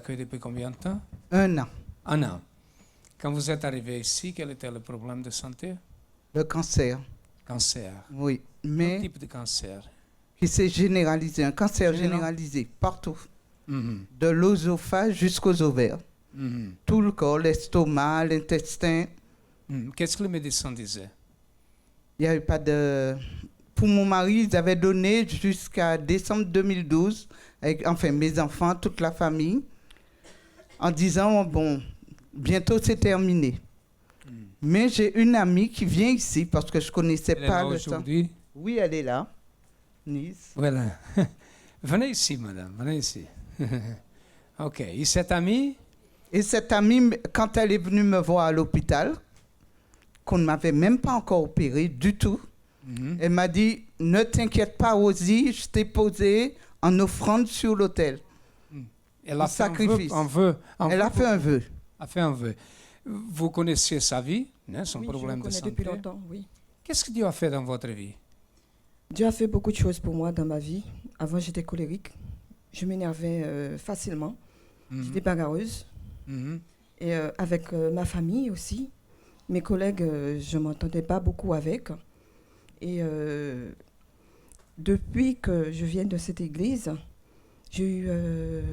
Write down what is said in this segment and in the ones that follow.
d'accueil depuis combien de temps? 1 an. 1 an. Quand vous êtes arrivé ici, quel était le problème de santé? Le cancer, Cancer. oui. Quel Mais type de cancer? qui s'est généralisé, un cancer Général. généralisé partout. Mhm. De l'œsophage jusqu'aux ovaires. Mhm. Tout le corps, l'estomac, l'intestin. Mhm. Qu'est-ce que le médecin disait? Il n'y avait pas de... Pour mon mari, ils avaient donné jusqu'à décembre 2012, avec, enfin mes enfants, toute la famille, en disant, bon, bientôt c'est terminé. Mais j'ai une amie qui vient ici, parce que je ne connaissais Elle est pas là le temps. aujourd'hui? Oui, elle est là, Nice. Voilà. Venez ici, madame, venez ici. OK. Et cette amie? Et cette amie, quand elle est venue me voir à l'hôpital, qu'on ne m'avait même pas encore opérée du tout, Mhm. elle m'a dit, ne t'inquiète pas, Rosie, je t'ai posé en offrande sur l'autel. Elle a Un fait un sacrifice. vœu. Elle a fait un vœu. A fait un vœu. Vous connaissiez sa vie, hein, son Oui, problème je de le connais santé. depuis longtemps, oui. Qu'est-ce que Dieu a fait dans votre vie? Dieu a fait beaucoup de choses pour moi dans ma vie. Avant, j'étais colérique. Je m'énervais facilement. Mhm. J'étais bagarreuse. Mhm. Et avec ma famille aussi. Mes collègues, je ne m'entendais pas beaucoup avec. Et depuis que je viens de cette église, j'ai eu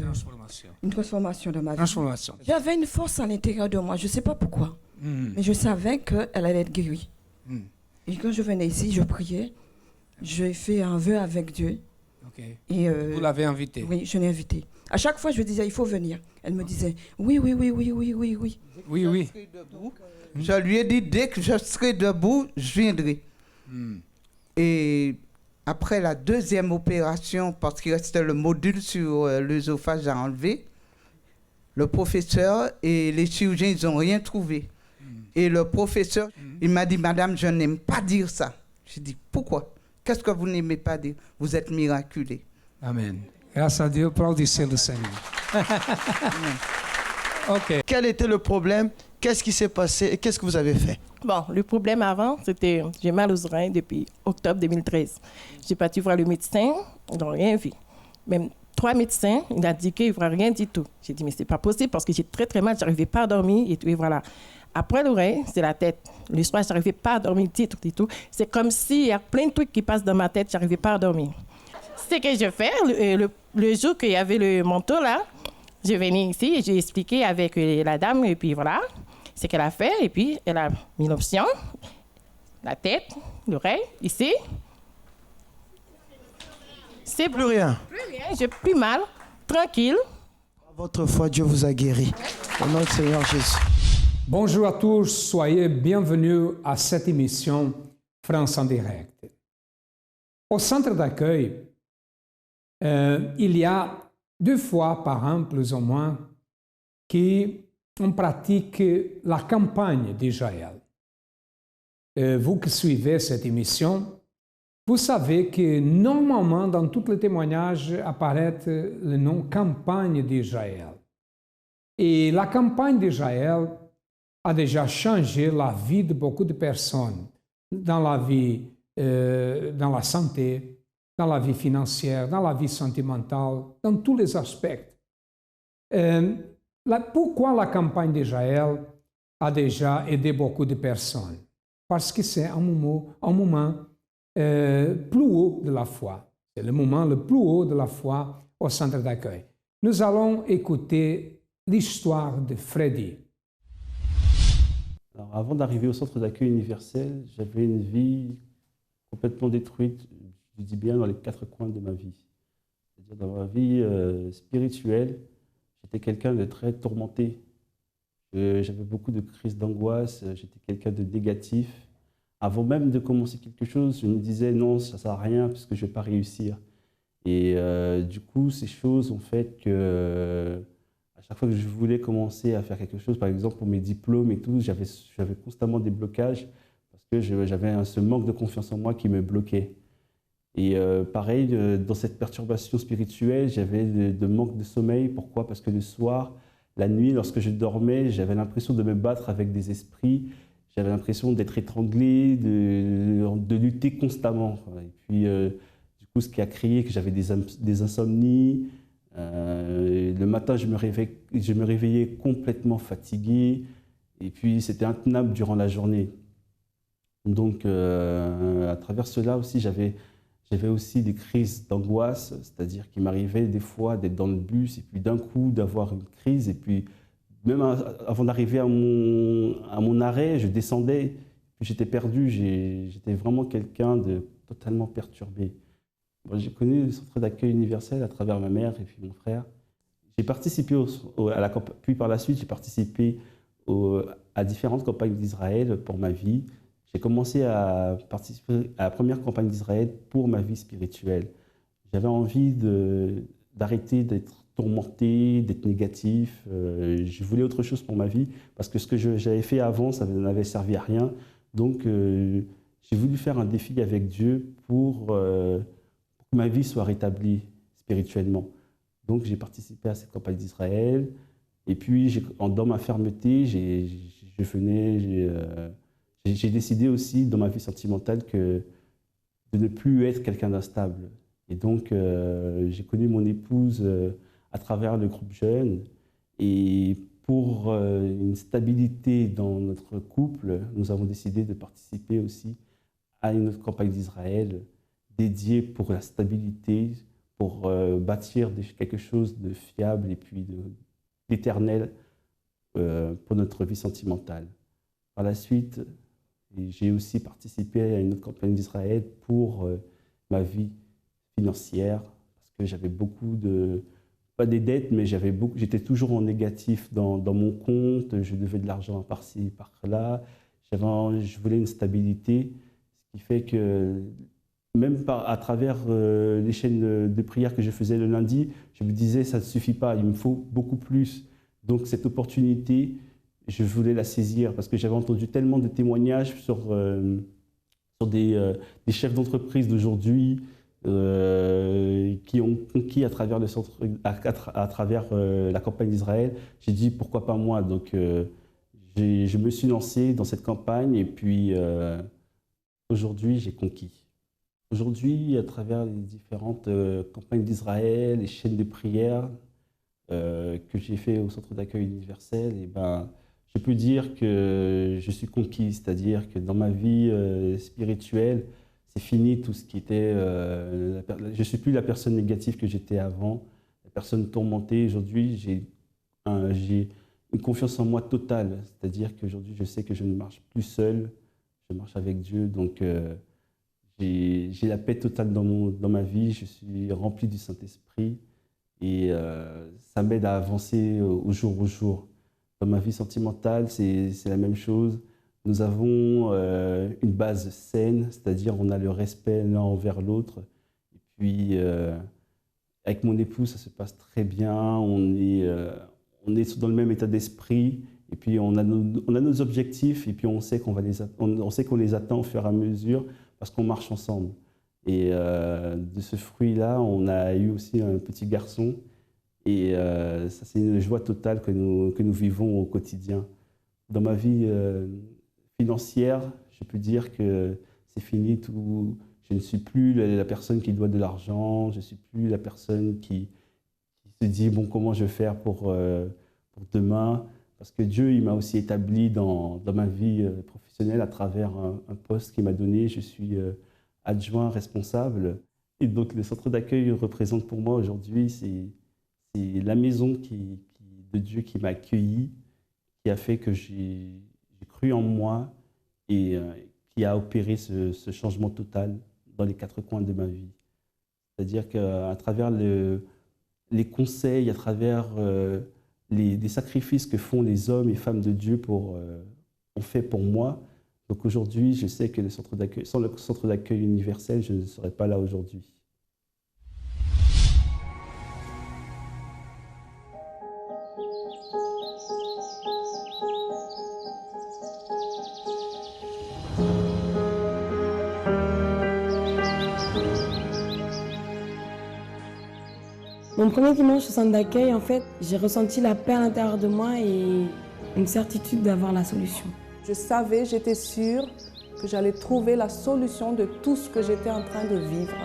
Transformation. une transformation dans ma vie. Transformation. J'avais une force à l'intérieur de moi. Je ne sais pas pourquoi. Mhm. Mais je savais qu'elle allait être guérie. Mhm. Et quand je venais ici, je priais. J'ai fait un vœu avec Dieu. OK. Et Vous l'avez invitée? oui, je l'ai invitée. À chaque fois, je lui disais, il faut venir. Elle me disait, oui, oui, oui, oui, oui, oui, oui. Oui, oui. Je lui ai dit, dès que je serai debout, je viendrai. Mhm. Et après la deuxième opération, parce qu'il restait le module sur l'œsophage à enlever, le professeur et les chirurgiens, ils n'ont rien trouvé. Et le professeur, il m'a dit, madame, je n'aime pas dire ça. J'ai dit, pourquoi? Qu'est-ce que vous n'aimez pas dire? Vous êtes miraculé. Amen. Grâce à Dieu, applaudissez le Seigneur. OK. Quel était le problème? Qu'est-ce qui s'est passé et qu'est-ce que vous avez fait? Bon, le problème avant, c'était j'ai mal aux oreilles depuis octobre 2013. J'ai parti voir le médecin, ils n'ont rien vu. Même 3 médecins, il a dit qu'il ne voit rien du tout. J'ai dit, mais c'est pas possible parce que j'ai très très mal, je n'arrivais pas à dormir et tout, et voilà. Après l'oreille, c'est la tête. Le soir, je n'arrivais pas à dormir du tout et tout. C'est comme s'il y a plein de trucs qui passent dans ma tête, je n'arrivais pas à dormir. Ce que je fais, le jour qu'il y avait le manteau là, je venais ici et j'ai expliqué avec la dame et puis voilà ce qu'elle a fait et puis elle a mis l'option, la tête, l'oreille, ici. C'est Plus rien. plus rien, j'ai plus mal, tranquille. Votre foi, Dieu vous a guéri. Au nom du Seigneur Jésus. Bonjour à tous, soyez bienvenus à cette émission France en direct. Au centre d'accueil, il y a 2 fois par an, plus ou moins, qu'on pratique la campagne d'Israël. Vous qui suivez cette émission, vous savez que normalement, dans tous les témoignages, apparaît le nom campagne d'Israël. Et la campagne d'Israël a déjà changé la vie de beaucoup de personnes, dans la vie, dans la santé, dans la vie financière, dans la vie sentimentale, dans tous les aspects. Pourquoi la campagne d'Israël a déjà aidé beaucoup de personnes? Parce que c'est un moment plus haut de la foi. C'est le moment le plus haut de la foi au centre d'accueil. Nous allons écouter l'histoire de Freddy. Alors, avant d'arriver au centre d'accueil universel, j'avais une vie complètement détruite, je dis bien dans les 4 coins de ma vie. C'est-à-dire dans ma vie spirituelle, j'étais quelqu'un de très tourmenté. J'avais beaucoup de crises d'angoisse, j'étais quelqu'un de négatif. Avant même de commencer quelque chose, je me disais non, ça ne sert à rien parce que je ne vais pas réussir. Et du coup, ces choses ont fait que à chaque fois que je voulais commencer à faire quelque chose, par exemple pour mes diplômes et tout, j'avais constamment des blocages parce que j'avais ce manque de confiance en moi qui me bloquait. Et pareil, dans cette perturbation spirituelle, j'avais de manque de sommeil. Pourquoi? Parce que le soir, la nuit, lorsque je dormais, j'avais l'impression de me battre avec des esprits. J'avais l'impression d'être étranglé, de lutter constamment. Et puis, du coup, ce qui a créé que j'avais des insomnies, Le matin, je me réveillais complètement fatigué et puis c'était intenable durant la journée. Donc, à travers cela aussi, j'avais aussi des crises d'angoisse, c'est-à-dire qu'il m'arrivait des fois d'être dans le bus et puis d'un coup d'avoir une crise et puis même avant d'arriver à mon arrêt, je descendais, puis j'étais perdu, j'étais vraiment quelqu'un de totalement perturbé. Bon, j'ai connu le centre d'accueil universel à travers ma mère et puis mon frère. J'ai participé à la campagne, puis par la suite, j'ai participé à différentes campagnes d'Israël pour ma vie. J'ai commencé à participer à la première campagne d'Israël pour ma vie spirituelle. J'avais envie d'arrêter d'être tourmenté, d'être négatif. Je voulais autre chose pour ma vie parce que ce que j'avais fait avant, ça n'avait servi à rien. Donc, j'ai voulu faire un défi avec Dieu pour que ma vie soit rétablie spirituellement. Donc, j'ai participé à cette campagne d'Israël. Et puis, dans ma fermeté, j'ai décidé aussi dans ma vie sentimentale de ne plus être quelqu'un d'instable. Et donc, j'ai connu mon épouse à travers le groupe Jeunes. Et pour une stabilité dans notre couple, nous avons décidé de participer aussi à une autre campagne d'Israël dédiée pour la stabilité, pour bâtir quelque chose de fiable et puis d'éternel pour notre vie sentimentale. Par la suite, j'ai aussi participé à une autre campagne d'Israël pour ma vie financière, parce que j'avais beaucoup pas des dettes, mais j'étais toujours en négatif dans mon compte, je devais de l'argent par-ci, par-là, je voulais une stabilité, ce qui fait que même à travers les chaînes de prière que je faisais le lundi, je me disais ça ne suffit pas, il me faut beaucoup plus. Donc cette opportunité, je voulais la saisir parce que j'avais entendu tellement de témoignages sur des chefs d'entreprise d'aujourd'hui qui ont conquis à travers la campagne d'Israël. J'ai dit pourquoi pas moi. Donc je me suis lancé dans cette campagne et puis aujourd'hui j'ai conquis. Aujourd'hui, à travers les différentes campagnes d'Israël, les chaînes de prière que j'ai fait au centre d'accueil universel, et je peux dire que je suis conquis, c'est-à-dire que dans ma vie spirituelle, c'est fini tout ce qui était... je ne suis plus la personne négative que j'étais avant, la personne tourmentée. Aujourd'hui, j'ai une confiance en moi totale, c'est-à-dire qu'aujourd'hui, je sais que je ne marche plus seul, je marche avec Dieu, donc j'ai la paix totale dans ma vie, je suis rempli du Saint-Esprit et ça m'aide à avancer au jour au jour. Dans ma vie sentimentale, c'est la même chose. Nous avons une base saine, c'est-à-dire on a le respect l'un envers l'autre. Et puis, avec mon époux, ça se passe très bien. On est dans le même état d'esprit. Et puis, on a nos objectifs. Et puis, on sait qu'on les atteint au fur et à mesure parce qu'on marche ensemble. Et de ce fruit-là, on a eu aussi un petit garçon. Et ça, c'est une joie totale que nous vivons au quotidien. Dans ma vie financière, je peux dire que c'est fini tout. Je ne suis plus la personne qui doit de l'argent, je ne suis plus la personne qui se dit bon, comment je vais faire pour demain. Parce que Dieu, il m'a aussi établi dans ma vie professionnelle à travers un poste qu'il m'a donné. Je suis adjoint responsable. Et donc, le centre d'accueil représente pour moi aujourd'hui, c'est la maison de Dieu qui m'a accueilli, qui a fait que j'ai cru en moi et qui a opéré ce changement total dans les quatre coins de ma vie. C'est-à-dire qu'à travers les conseils, à travers les sacrifices que font les hommes et femmes de Dieu ont fait pour moi, donc aujourd'hui, je sais que sans le centre d'accueil universel, je ne serais pas là aujourd'hui. Mon premier dimanche au centre d'accueil, en fait, j'ai ressenti la paix à l'intérieur de moi et une certitude d'avoir la solution. Je savais, j'étais sûre que j'allais trouver la solution de tout ce que j'étais en train de vivre.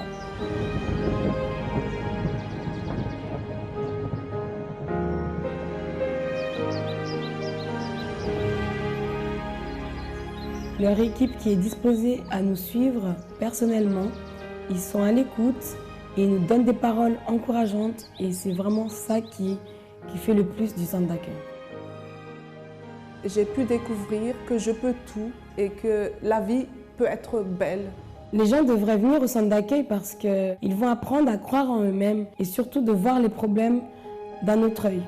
leur équipe qui est disposée à nous suivre personnellement. Ils sont à l'écoute et ils nous donnent des paroles encourageantes et c'est vraiment ça qui fait le plus du centre d'accueil. J'ai pu découvrir que je peux tout et que la vie peut être belle. Les gens devraient venir au centre d'accueil parce qu'ils vont apprendre à croire en eux-mêmes et surtout de voir les problèmes d'un autre œil.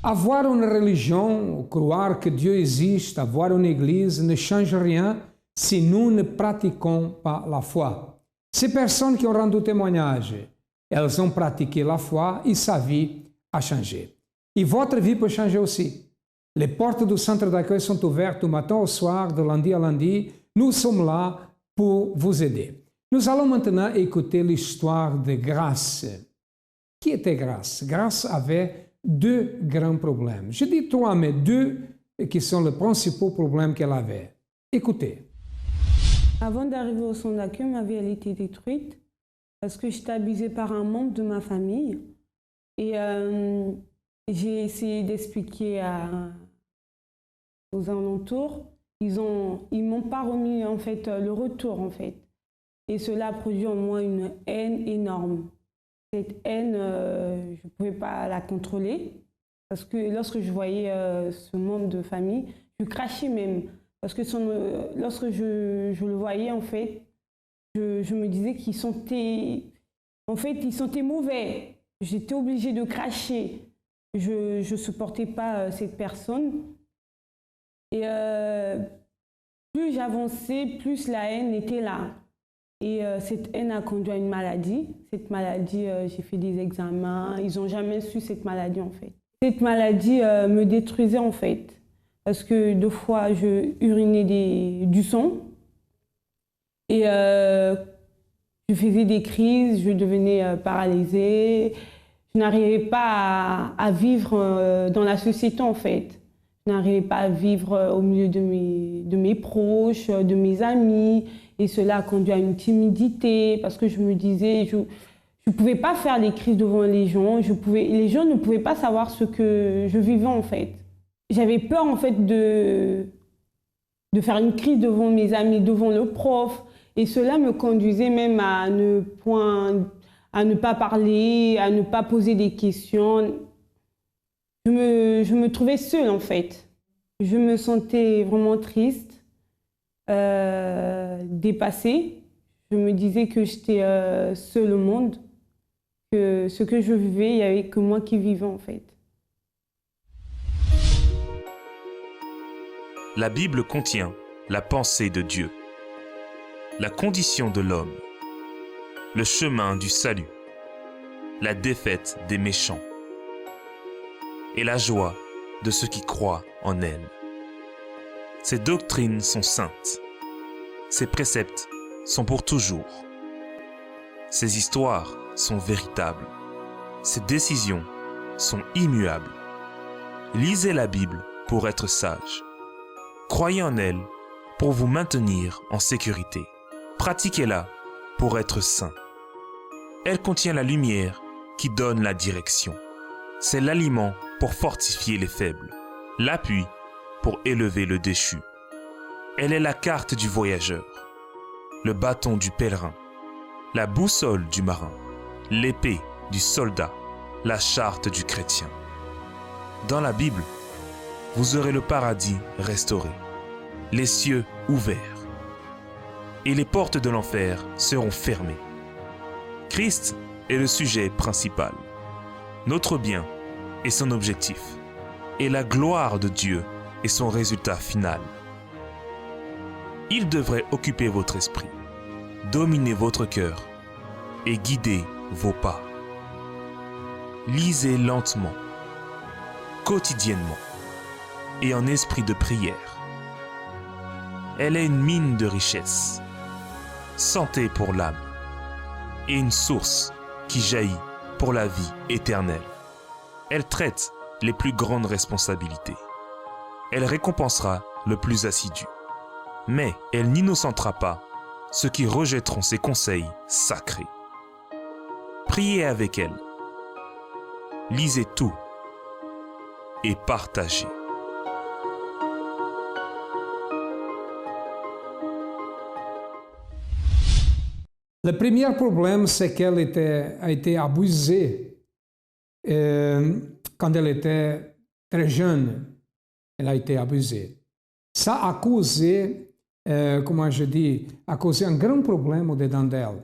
Avoir une religion, croire que Dieu existe, avoir une église ne change rien si nous ne pratiquons pas la foi. Ces personnes qui ont rendu témoignage, elles ont pratiqué la foi et sa vie a changé. Et votre vie peut changer aussi. Les portes du centre d'accueil sont ouvertes du matin au soir, de lundi à lundi. Nous sommes là pour vous aider. Nous allons maintenant écouter l'histoire de Grace. Qui était Grace? Grace avait deux grands problèmes. Je dis trois, mais deux qui sont les principaux problèmes qu'elle avait. Écoutez. Avant d'arriver au centre d'accueil, ma vie elle était détruite parce que j'étais abusée par un membre de ma famille. Et j'ai essayé d'expliquer aux alentours. Ils m'ont pas remis en fait le retour en fait. Et cela a produit en moi une haine énorme. Cette haine, je ne pouvais pas la contrôler parce que lorsque je voyais ce membre de famille, je crachais même. Parce que lorsque je le voyais, en fait, je me disais qu'il sentait, il sentait mauvais. J'étais obligée de cracher. Je ne supportais pas cette personne. Et plus j'avançais, plus la haine était là. Et cette haine a conduit à une maladie. Cette maladie, j'ai fait des examens. Ils n'ont jamais su cette maladie, en fait. Cette maladie me détruisait, en fait. Parce que 2 fois, je urinais du sang. Et je faisais des crises, je devenais paralysée. Je n'arrivais pas à vivre dans la société, en fait. Je n'arrivais pas à vivre au milieu de mes proches, de mes amis. Et cela a conduit à une timidité parce que je me disais, je ne pouvais pas faire des crises devant les gens. Les gens ne pouvaient pas savoir ce que je vivais en fait. J'avais peur en fait de faire une crise devant mes amis, devant le prof. Et cela me conduisait même à ne pas parler, à ne pas poser des questions. Je me trouvais seule en fait. Je me sentais vraiment triste. Dépassée. Je me disais que j'étais seule au monde, que ce que je vivais, il n'y avait que moi qui vivais en fait. La Bible contient la pensée de Dieu, la condition de l'homme, le chemin du salut, la défaite des méchants et la joie de ceux qui croient en elle. Ces doctrines sont saintes. Ces préceptes sont pour toujours. Ces histoires sont véritables. Ces décisions sont immuables. Lisez la Bible pour être sage. Croyez en elle pour vous maintenir en sécurité. Pratiquez-la pour être saint. Elle contient la lumière qui donne la direction. C'est l'aliment pour fortifier les faibles, l'appui pour élever le déchu. Elle est la carte du voyageur, le bâton du pèlerin, la boussole du marin, l'épée du soldat, la charte du chrétien. Dans la Bible, vous aurez le paradis restauré, les cieux ouverts, et les portes de l'enfer seront fermées. Christ est le sujet principal, notre bien est son objectif, et la gloire de Dieu est son résultat final. Il devrait occuper votre esprit, dominer votre cœur et guider vos pas. Lisez lentement, quotidiennement et en esprit de prière. Elle est une mine de richesse, santé pour l'âme et une source qui jaillit pour la vie éternelle. Elle traite les plus grandes responsabilités. Elle récompensera le plus assidu. mais elle n'innocentera pas ceux qui rejetteront ses conseils sacrés. Priez avec elle, lisez tout et partagez. Le premier problème, c'est qu'elle a été abusée quand elle était très jeune. Elle a été abusée. Ça a causé, a causé un grand problème au-dedans d'elle.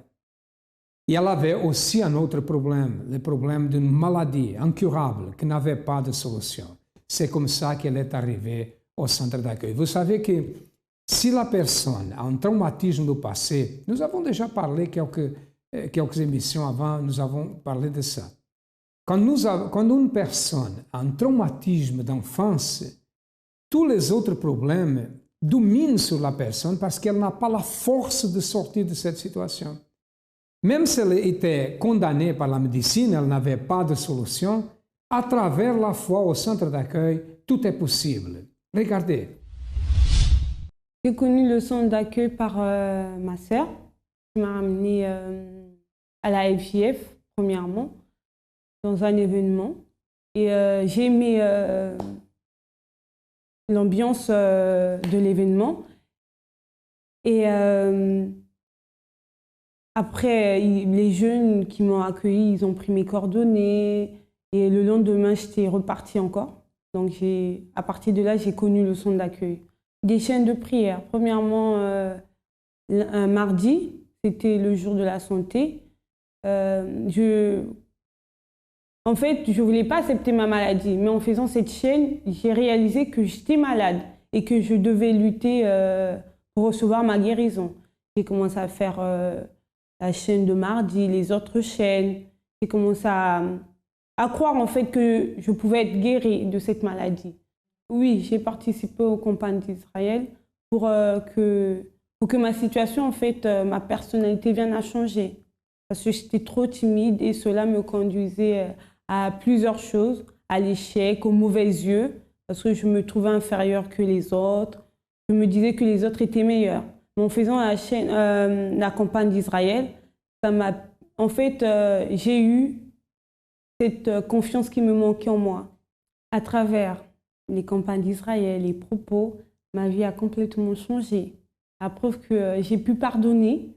Et elle avait aussi un autre problème, le problème d'une maladie incurable qui n'avait pas de solution. C'est comme ça qu'elle est arrivée au centre d'accueil. Vous savez que si la personne a un traumatisme du passé, nous avons déjà parlé quelques émissions avant, nous avons parlé de ça. Quand une personne a un traumatisme d'enfance, tous les autres problèmes dominent sur la personne parce qu'elle n'a pas la force de sortir de cette situation. Même si elle était condamnée par la médecine, elle n'avait pas de solution, à travers la foi au centre d'accueil, tout est possible. Regardez. J'ai connu le centre d'accueil par ma sœur, qui m'a ramenée à la FJF, premièrement, dans un événement. Et j'ai aimé l'ambiance de l'événement. Et après, les jeunes qui m'ont accueilli, ils ont pris mes coordonnées. Et le lendemain, j'étais repartie encore. Donc, à partir de là, j'ai connu le centre d'accueil. Des chaînes de prière. Premièrement, un mardi, c'était le jour de la santé. En fait, je ne voulais pas accepter ma maladie, mais en faisant cette chaîne, j'ai réalisé que j'étais malade et que je devais lutter pour recevoir ma guérison. J'ai commencé à faire la chaîne de mardi, les autres chaînes. J'ai commencé à croire en fait que je pouvais être guérie de cette maladie. Oui, j'ai participé aux campagnes d'Israël pour que ma situation, en fait, ma personnalité vienne à changer. Parce que j'étais trop timide et cela me conduisait à plusieurs choses, à l'échec, aux mauvais yeux, parce que je me trouvais inférieure que les autres. Je me disais que les autres étaient meilleurs. Mais en faisant la campagne d'Israël, en fait, j'ai eu cette confiance qui me manquait en moi. À travers les campagnes d'Israël, les propos, ma vie a complètement changé. La preuve que j'ai pu pardonner.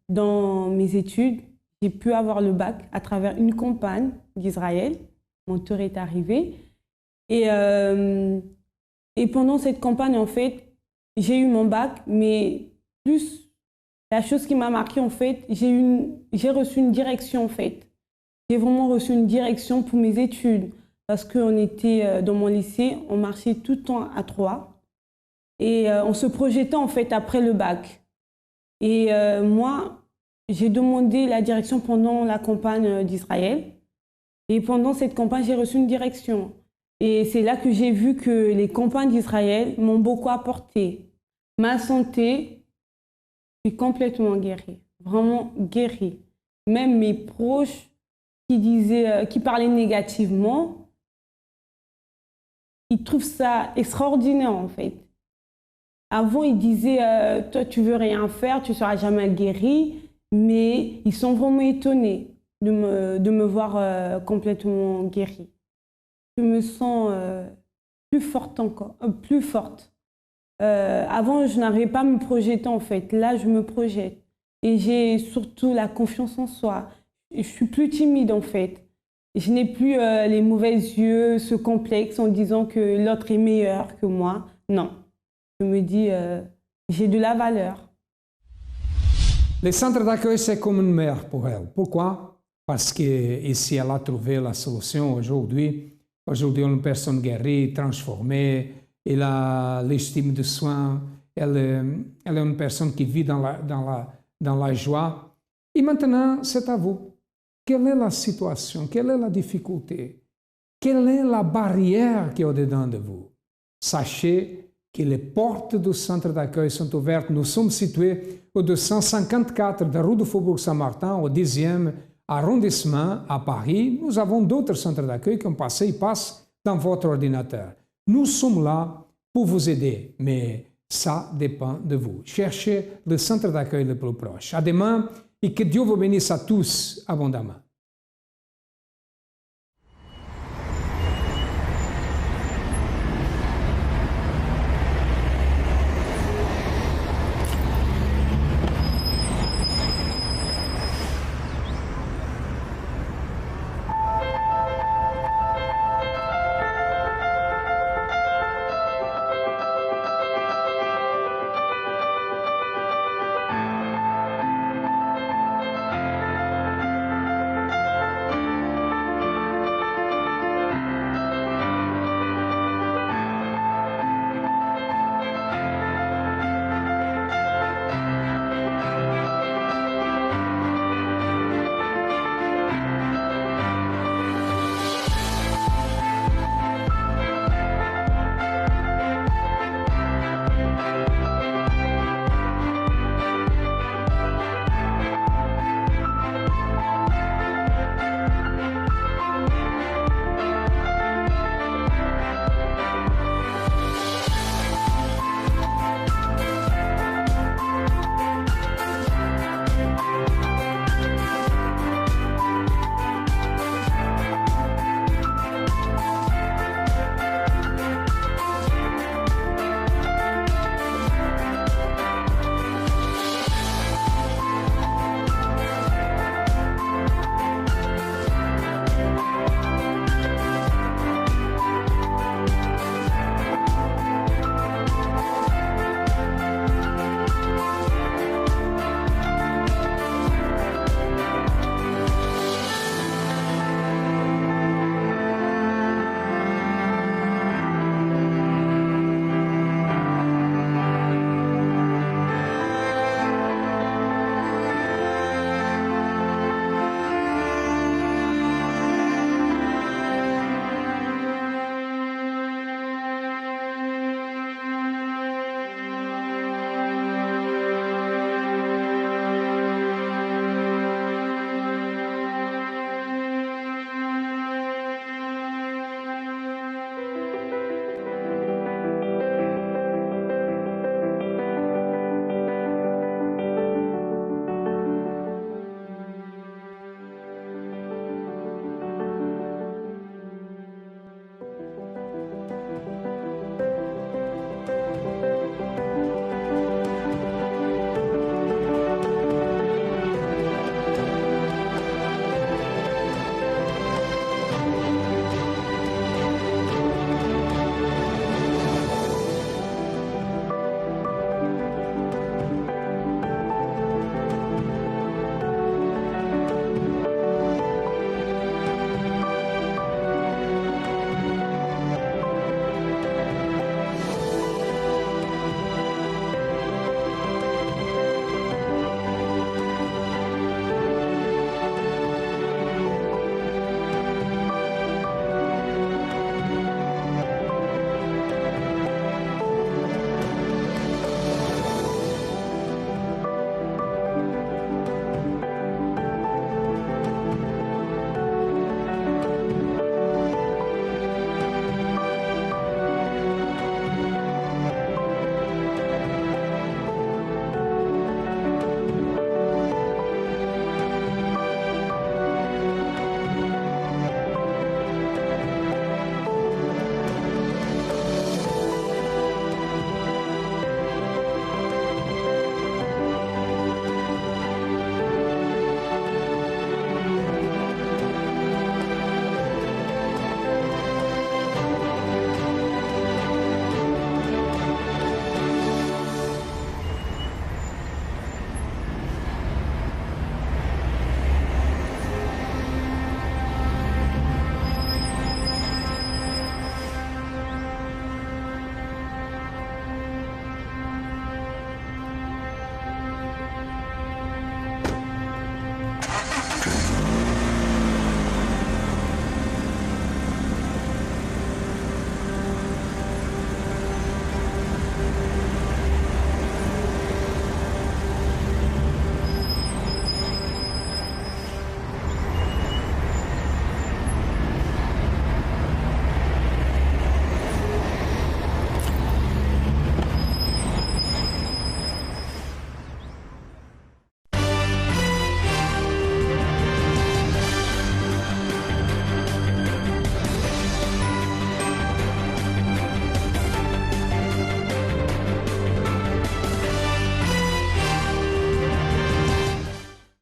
Dans mes études, j'ai pu avoir le bac à travers une campagne d'Israël. Mon tour est arrivé. Et pendant cette campagne, en fait, j'ai eu mon bac, mais plus la chose qui m'a marquée, en fait, j'ai reçu une direction, en fait. J'ai vraiment reçu une direction pour mes études. Parce qu'on était dans mon lycée, on marchait tout le temps à 3 et on se projetait en fait après le bac. Et moi, j'ai demandé la direction pendant la campagne d'Israël. Et pendant cette campagne, j'ai reçu une direction. Et c'est là que j'ai vu que les campagnes d'Israël m'ont beaucoup apporté. Ma santé, je suis complètement guérie, vraiment guérie. Même mes proches qui parlaient négativement, ils trouvent ça extraordinaire, en fait. Avant, ils disaient « Toi, tu veux rien faire, tu ne seras jamais guéri ». Mais ils sont vraiment étonnés de me voir complètement guérie. Je me sens plus forte encore, plus forte. Avant, je n'arrivais pas à me projeter, en fait. Là, je me projette. Et j'ai surtout la confiance en soi. Je suis plus timide, en fait. Je n'ai plus les mauvais yeux, ce complexe en disant que l'autre est meilleur que moi. Non. Je me dis, j'ai de la valeur. Le centre d'accueil, c'est comme une mère pour elle. Pourquoi? Parce qu'ici, elle a trouvé la solution aujourd'hui. Aujourd'hui, elle est une personne guérie, transformée. Elle a l'estime de soi. Elle est une personne qui vit dans la joie. Et maintenant, c'est à vous. Quelle est la situation? Quelle est la difficulté? Quelle est la barrière qui est au-dedans de vous? Sachez que les portes du centre d'accueil sont ouvertes. Nous sommes situés au 254 de rue du Faubourg Saint-Martin, au 10e arrondissement à Paris. Nous avons d'autres centres d'accueil qui passent dans votre ordinateur. Nous sommes là pour vous aider, mais ça dépend de vous. Cherchez le centre d'accueil le plus proche. À demain et que Dieu vous bénisse à tous abondamment.